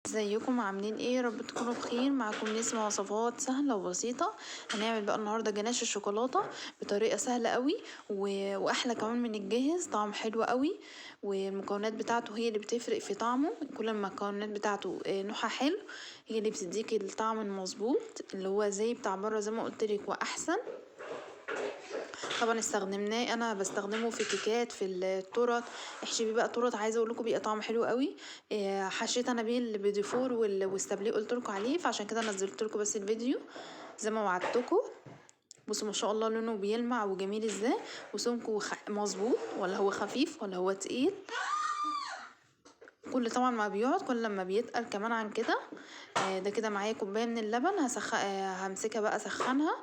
ازيكم عاملين ايه؟ يا رب تكونوا بخير. معاكم نسمة وصفات سهلة وبسيطة. هنعمل بقى النهاردة جناش الشوكولاتة بطريقة سهلة قوي واحلى كمان من الجاهز، طعم حلو قوي، والمكونات بتاعته هي اللي بتفرق في طعمه. كل المكونات بتاعته نوعها حلو، هي اللي بتديك الطعم المظبوط اللي هو زي بتاع بره زي ما قلتلك واحسن. طبعا استخدمناه، انا بستخدمه في كيكات، في التورت. احشي بيه بقى تورت، عايزه اقول لكم بيبقى طعمه حلو قوي. حشيت انا بيه البيديفور والستابليه قلت لكم عليه، فعشان كده نزلت لكم بس الفيديو زي ما وعدتكم. بصوا ما شاء الله لونه بيلمع وجميل ازاي، وسمكه مظبوط، ولا هو خفيف ولا هو تقيل. كل طبعا ما بيقعد كل لما بيتقل كمان عن كده. ده كده معايا كوبايه من اللبن همسكها بقى اسخنها،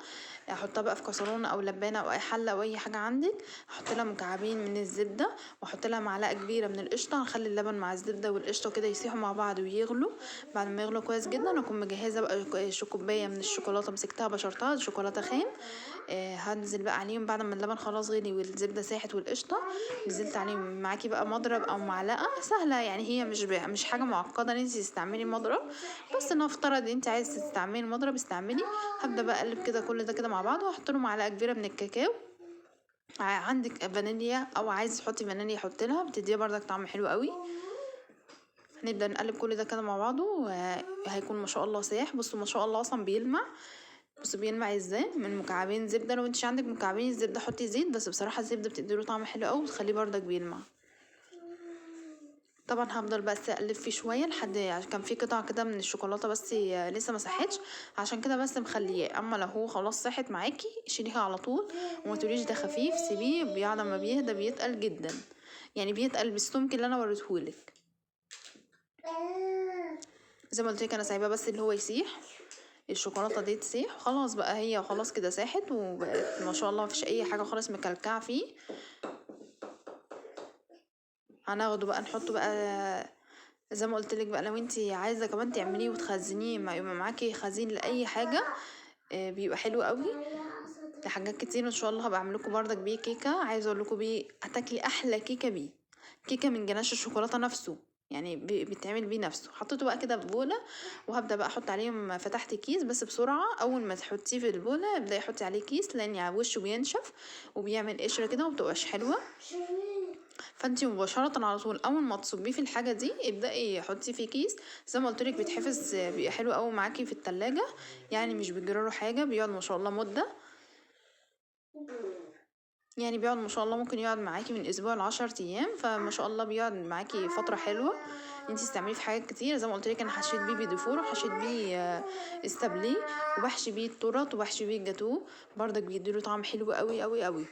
احطها بقى في كسرونه او لبانه او اي حله او اي حاجه عندك. احط لها مكعبين من الزبده واحط لها معلقه كبيره من القشطه، نخلي اللبن مع الزبده والقشطه كده يسيحوا مع بعض ويغلوا. بعد ما يغلوا كويس جدا اكون مجهزه بقى كوبايه من الشوكولاته، مسكتها بشرتها شوكولاته خام. هنزل بقى عليهم بعد ما اللبن خلاص غلي والزبده ساحت والقشطه. نزلت عليهم معاكي بقى مضرب او معلقه سهله، يعني هي مش حاجه معقده ان انت تستعملي مضرب، بس نفترض انت عايزه تستعملي المضرب استعملي. هبدا بقى اقلب كده كل ده كده مع بعض، واحط له معلقه كبيره من الكاكاو. عندك فانيليا او عايز تحطي فانيليا حطي لها، بتديها بردك طعم حلو قوي. هنبدا نقلب كل ده كده مع بعضه وهيكون ما شاء الله سايح. بصوا ما شاء الله اصلا بيلمع. بصوا بيلمع ازاي من مكعبين زبده. لو انتش عندك مكعبين الزبده حطي زيت، بس بصراحه الزبده بتديله طعم حلو قوي وتخليه بردك بيلمع. طبعا هفضل بس اقلب فيه شويه لحد كان في قطع كده من الشوكولاته بس لسه ما صحتش، عشان كده بس مخليه. اما لو هو خلاص صحت معاكي شيليها على طول وما تقوليش ده خفيف، سيبيه بعد ما بيهدى بيتقل جدا، يعني بيتقل بالسمك اللي انا وريتهولك. زي ما قلت لك انا سايباه بس اللي هو يسيح، الشوكولاته دي تسيح وخلاص بقى، هي خلاص كده ساحت وبقت ما شاء الله مفيش اي حاجه خالص مكلكعه فيه. هناخده بقى نحطه بقى زي ما قلت لك بقى. لو انتي عايزه كمان تعمليه وتخزنيه ما يبقى معاكي خزين لاي حاجه، بيبقى حلو قوي لحاجات كتير. ان شاء الله هبقى اعمل لكم بردك بيه كيكه، عايزه اقول لكم بيه هتاكلي احلى كيكه بيه، كيكه من جناش الشوكولاته نفسه، يعني بيتعمل بيه نفسه. حطيته بقى كده في بوله وهبدا بقى احط عليهم. فتحت كيس بس بسرعه، اول ما تحطيه في البوله ابداي حطي عليه كيس، لان وشه بينشف وبيعمل قشره كده ومبتبقاش حلوه. فانتي مباشرة على طول اول ما تصبيه في الحاجة دي ابدأي حطيه في كيس. زي ما قلتلك بيتحفظ، بيبقى حلو قوي معاكي في التلاجة، يعني مش بيجراله حاجة، بيقعد ما شاء الله مدة، يعني بيقعد ما شاء الله ممكن يقعد معاكي من اسبوع ل10 ايام، فما شاء الله بيقعد معاكي فترة حلوة. انتي تستعمليه في حاجات كتير. زي ما قلتلك انا حشيت بيه بيديفور وحشيت بيه استابليه، وبحشي بيه التورت وبحشي بيه الجاتوه، برضك بيديله طعم حلو قوي قوي قوي.